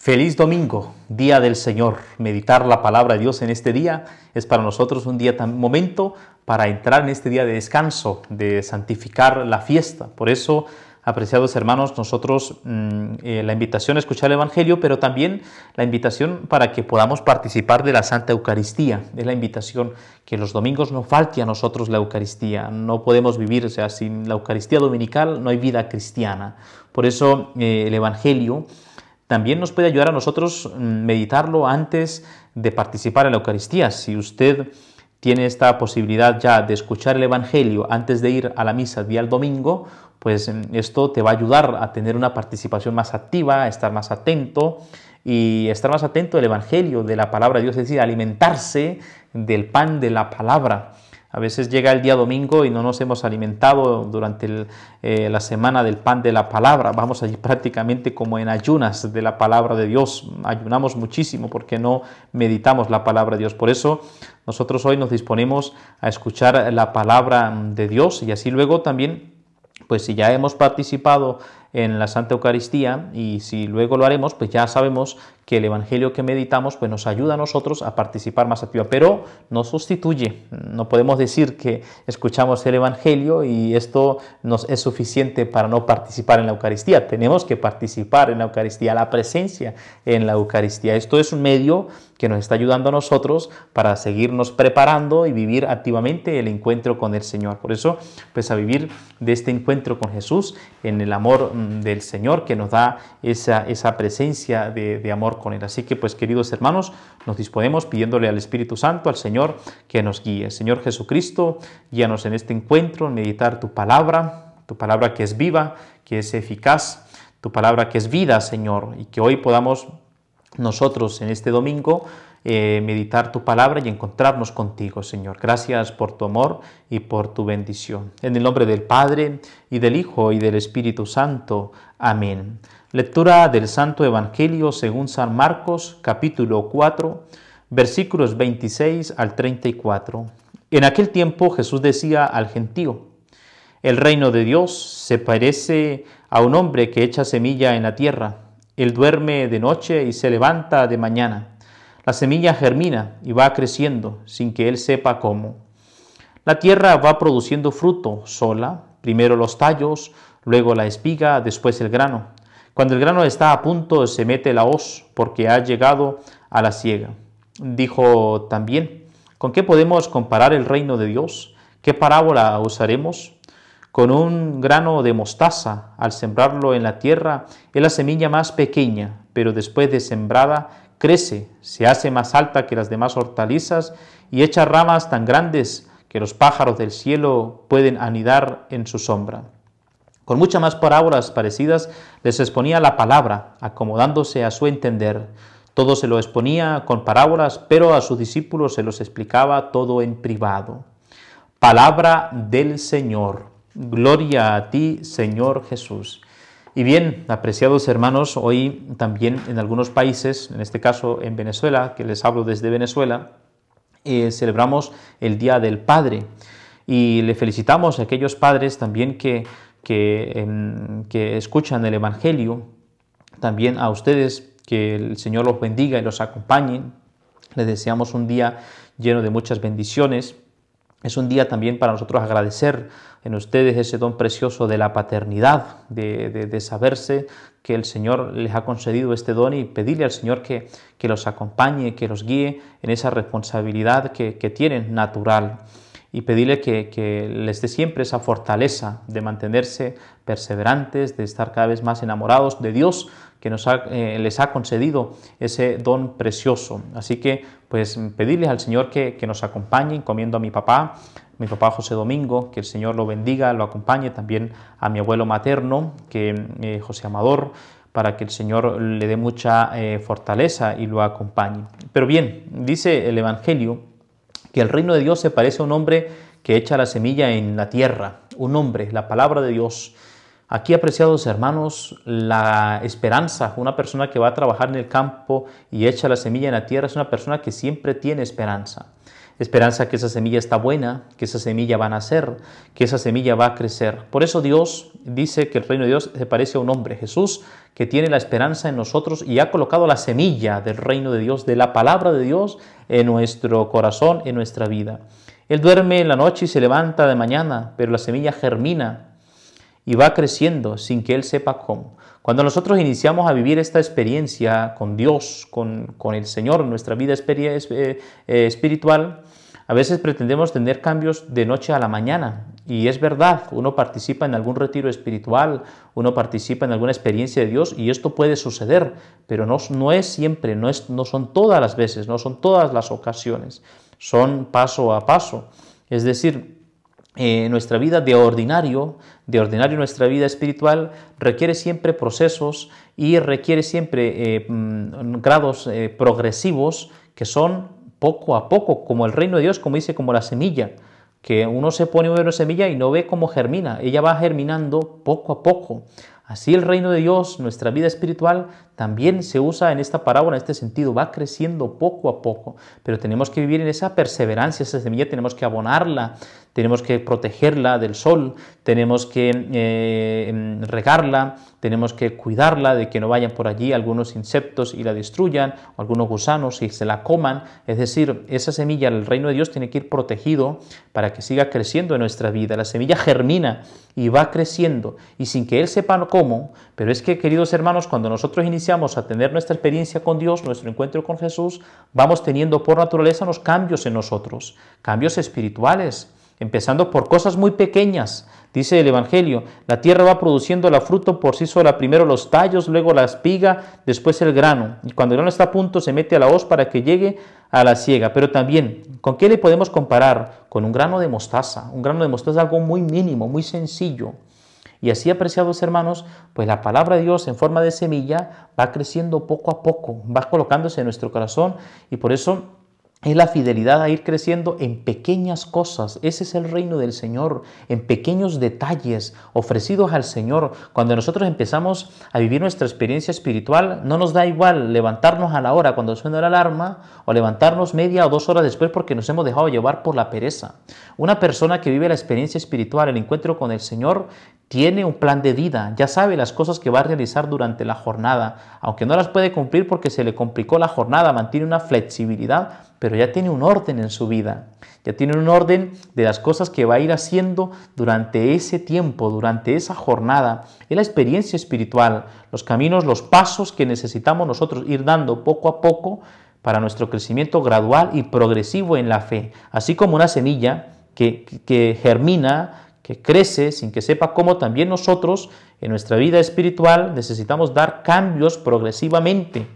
Feliz domingo, día del Señor. Meditar la palabra de Dios en este día es para nosotros un momento para entrar en este día de descanso, de santificar la fiesta. Por eso, apreciados hermanos, nosotros la invitación a escuchar el Evangelio, pero también la invitación para que podamos participar de la Santa Eucaristía. Es la invitación que los domingos no falte a nosotros la Eucaristía. No podemos vivir, sin la Eucaristía dominical no hay vida cristiana. Por eso el Evangelio también nos puede ayudar a nosotros meditarlo antes de participar en la Eucaristía. Si usted tiene esta posibilidad ya de escuchar el Evangelio antes de ir a la misa día al domingo, pues esto te va a ayudar a tener una participación más activa, a estar más atento y estar más atento del Evangelio, de la palabra de Dios, es decir, alimentarse del pan de la palabra. A veces llega el día domingo y no nos hemos alimentado durante la semana del pan de la palabra. Vamos allí prácticamente como en ayunas de la palabra de Dios. Ayunamos muchísimo porque no meditamos la palabra de Dios. Por eso nosotros hoy nos disponemos a escuchar la palabra de Dios y así luego también, pues si ya hemos participado en la Santa Eucaristía y si luego lo haremos, pues ya sabemos que el Evangelio que meditamos pues nos ayuda a nosotros a participar más activa, pero no sustituye. No podemos decir que escuchamos el Evangelio y esto nos es suficiente para no participar en la Eucaristía. Tenemos que participar en la Eucaristía, la presencia en la Eucaristía. Esto es un medio que nos está ayudando a nosotros para seguirnos preparando y vivir activamente el encuentro con el Señor. Por eso, pues a vivir de este encuentro con Jesús en el amor del Señor que nos da esa presencia de amor con Él. Así que, pues, queridos hermanos, nos disponemos pidiéndole al Espíritu Santo, al Señor, que nos guíe. Señor Jesucristo, guíanos en este encuentro, en meditar tu palabra que es viva, que es eficaz, tu palabra que es vida, Señor, y que hoy podamos nosotros en este domingo meditar tu palabra y encontrarnos contigo, Señor. Gracias por tu amor y por tu bendición. En el nombre del Padre, y del Hijo, y del Espíritu Santo. Amén. Lectura del Santo Evangelio según San Marcos, capítulo 4, versículos 26 al 34. En aquel tiempo Jesús decía al gentío: el reino de Dios se parece a un hombre que echa semilla en la tierra. Él duerme de noche y se levanta de mañana. La semilla germina y va creciendo sin que él sepa cómo. La tierra va produciendo fruto sola, primero los tallos, luego la espiga, después el grano. Cuando el grano está a punto, se mete la hoz, porque ha llegado a la siega. Dijo también: ¿con qué podemos comparar el reino de Dios? ¿Qué parábola usaremos? Con un grano de mostaza, al sembrarlo en la tierra, es la semilla más pequeña, pero después de sembrada, crece, se hace más alta que las demás hortalizas y echa ramas tan grandes que los pájaros del cielo pueden anidar en su sombra. Con muchas más parábolas parecidas les exponía la palabra, acomodándose a su entender. Todo se lo exponía con parábolas, pero a sus discípulos se los explicaba todo en privado. Palabra del Señor. Gloria a ti, Señor Jesús. Y bien, apreciados hermanos, hoy también en algunos países, en este caso en Venezuela, que les hablo desde Venezuela, celebramos el Día del Padre. Y le felicitamos a aquellos padres también que escuchan el Evangelio, también a ustedes, que el Señor los bendiga y los acompañe. Les deseamos un día lleno de muchas bendiciones. Es un día también para nosotros agradecer en ustedes ese don precioso de la paternidad, de saberse que el Señor les ha concedido este don y pedirle al Señor que los acompañe, que los guíe en esa responsabilidad que tienen natural y pedirle que les dé siempre esa fortaleza de mantenerse perseverantes, de estar cada vez más enamorados de Dios, que les ha concedido ese don precioso. Así que, pues, pedirles al Señor que nos acompañe, encomiendo a mi papá José Domingo, que el Señor lo bendiga, lo acompañe, también a mi abuelo materno, José Amador, para que el Señor le dé mucha fortaleza y lo acompañe. Pero bien, dice el Evangelio que el reino de Dios se parece a un hombre que echa la semilla en la tierra, un hombre, la palabra de Dios. Aquí, apreciados hermanos, la esperanza, una persona que va a trabajar en el campo y echa la semilla en la tierra, es una persona que siempre tiene esperanza. esperanza que esa semilla está buena, que esa semilla va a nacer, que esa semilla va a crecer. Por eso Dios dice que el reino de Dios se parece a un hombre, Jesús, que tiene la esperanza en nosotros y ha colocado la semilla del reino de Dios, de la palabra de Dios en nuestro corazón, en nuestra vida. Él duerme en la noche y se levanta de mañana, pero la semilla germina y va creciendo sin que Él sepa cómo. Cuando nosotros iniciamos a vivir esta experiencia con Dios, con el Señor en nuestra vida espiritual, a veces pretendemos tener cambios de noche a la mañana. Y es verdad, uno participa en algún retiro espiritual, uno participa en alguna experiencia de Dios y esto puede suceder, pero no es siempre, no son todas las veces, no son todas las ocasiones, son paso a paso. Es decir, nuestra vida de ordinario nuestra vida espiritual requiere siempre procesos y requiere siempre grados progresivos que son poco a poco, como el reino de Dios, como dice, como la semilla, que uno se pone una semilla y no ve cómo germina, ella va germinando poco a poco. Así el reino de Dios, nuestra vida espiritual, también se usa en esta parábola, en este sentido, va creciendo poco a poco, pero tenemos que vivir en esa perseverancia, esa semilla tenemos que abonarla, tenemos que protegerla del sol, tenemos que regarla, tenemos que cuidarla de que no vayan por allí algunos insectos y la destruyan, o algunos gusanos y se la coman. Es decir, esa semilla, el reino de Dios, tiene que ir protegido para que siga creciendo en nuestra vida. La semilla germina y va creciendo, y sin que Él sepa cómo, pero es que, queridos hermanos, cuando nosotros iniciamos a tener nuestra experiencia con Dios, nuestro encuentro con Jesús, vamos teniendo por naturaleza unos cambios en nosotros, cambios espirituales, empezando por cosas muy pequeñas. Dice el Evangelio, la tierra va produciendo el fruto por sí sola, primero los tallos, luego la espiga, después el grano. Y cuando el grano está a punto, se mete a la hoz para que llegue a la siega. Pero también, ¿con qué le podemos comparar? Con un grano de mostaza. Un grano de mostaza es algo muy mínimo, muy sencillo. Y así, apreciados hermanos, pues la palabra de Dios en forma de semilla va creciendo poco a poco, va colocándose en nuestro corazón, y por eso es la fidelidad a ir creciendo en pequeñas cosas. Ese es el reino del Señor, en pequeños detalles ofrecidos al Señor. Cuando nosotros empezamos a vivir nuestra experiencia espiritual, no nos da igual levantarnos a la hora cuando suena la alarma o levantarnos media o 2 horas después porque nos hemos dejado llevar por la pereza. Una persona que vive la experiencia espiritual, el encuentro con el Señor, tiene un plan de vida, ya sabe las cosas que va a realizar durante la jornada, aunque no las puede cumplir porque se le complicó la jornada, mantiene una flexibilidad, pero ya tiene un orden en su vida, ya tiene un orden de las cosas que va a ir haciendo durante ese tiempo, durante esa jornada. Es la experiencia espiritual, los caminos, los pasos que necesitamos nosotros ir dando poco a poco para nuestro crecimiento gradual y progresivo en la fe, así como una semilla que germina, que crece sin que sepa cómo. También nosotros en nuestra vida espiritual necesitamos dar cambios progresivamente.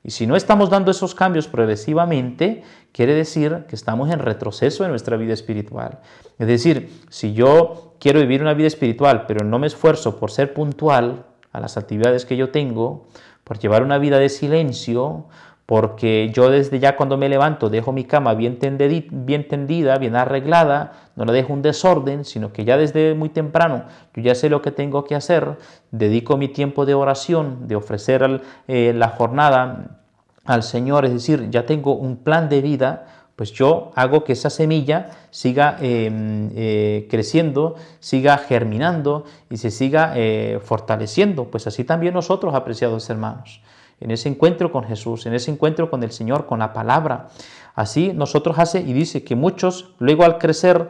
Y si no estamos dando esos cambios progresivamente, quiere decir que estamos en retroceso en nuestra vida espiritual. Es decir, si yo quiero vivir una vida espiritual, pero no me esfuerzo por ser puntual a las actividades que yo tengo, por llevar una vida de silencio, porque yo desde ya cuando me levanto dejo mi cama bien tendida, bien arreglada, no la dejo un desorden, sino que ya desde muy temprano yo ya sé lo que tengo que hacer, dedico mi tiempo de oración, de ofrecer la jornada al Señor, es decir, ya tengo un plan de vida, pues yo hago que esa semilla siga creciendo, siga germinando y se siga fortaleciendo. Pues así también nosotros, apreciados hermanos, en ese encuentro con Jesús, en ese encuentro con el Señor, con la palabra. Así nosotros y dice que muchos luego al crecer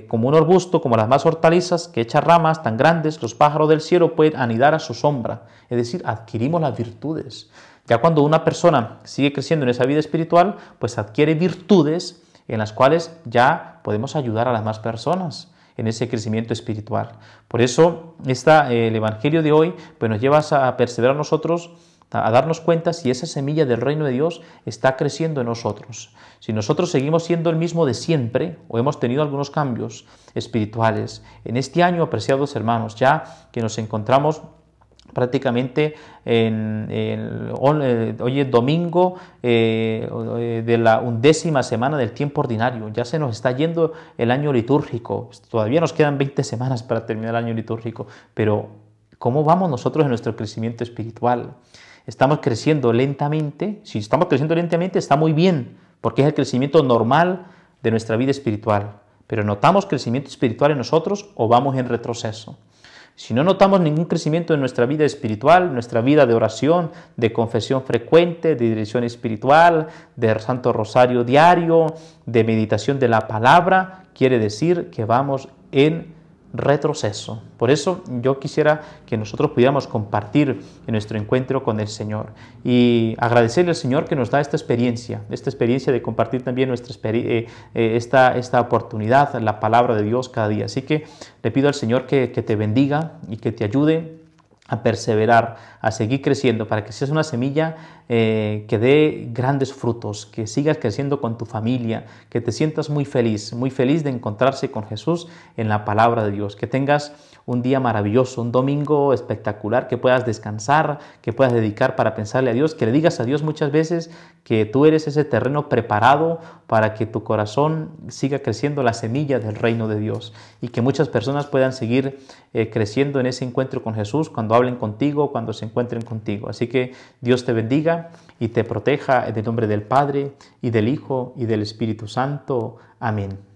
como un arbusto, como las más hortalizas, que echa ramas tan grandes, los pájaros del cielo pueden anidar a su sombra. Es decir, adquirimos las virtudes. Ya cuando una persona sigue creciendo en esa vida espiritual, pues adquiere virtudes en las cuales ya podemos ayudar a las demás personas en ese crecimiento espiritual. Por eso el Evangelio de hoy pues nos lleva a perseverar nosotros, a darnos cuenta si esa semilla del reino de Dios está creciendo en nosotros. Si nosotros seguimos siendo el mismo de siempre o hemos tenido algunos cambios espirituales. En este año, apreciados hermanos, ya que nos encontramos prácticamente hoy es domingo de la 11ª semana del tiempo ordinario. Ya se nos está yendo el año litúrgico. Todavía nos quedan 20 semanas para terminar el año litúrgico. Pero, ¿cómo vamos nosotros en nuestro crecimiento espiritual? ¿Estamos creciendo lentamente? Si estamos creciendo lentamente está muy bien, porque es el crecimiento normal de nuestra vida espiritual. Pero ¿notamos crecimiento espiritual en nosotros o vamos en retroceso? Si no notamos ningún crecimiento en nuestra vida espiritual, nuestra vida de oración, de confesión frecuente, de dirección espiritual, de Santo Rosario diario, de meditación de la palabra, quiere decir que vamos en retroceso. Por eso yo quisiera que nosotros pudiéramos compartir en nuestro encuentro con el Señor y agradecerle al Señor que nos da esta experiencia de compartir también esta oportunidad, la palabra de Dios cada día. Así que le pido al Señor que te bendiga y que te ayude a perseverar, a seguir creciendo, para que seas una semilla que dé grandes frutos, que sigas creciendo con tu familia, que te sientas muy feliz de encontrarse con Jesús en la palabra de Dios, que tengas un día maravilloso, un domingo espectacular, que puedas descansar, que puedas dedicar para pensarle a Dios, que le digas a Dios muchas veces que tú eres ese terreno preparado para que tu corazón siga creciendo la semilla del reino de Dios y que muchas personas puedan seguir creciendo en ese encuentro con Jesús cuando hablen contigo, cuando se encuentren contigo. Así que Dios te bendiga y te proteja en el nombre del Padre y del Hijo y del Espíritu Santo. Amén.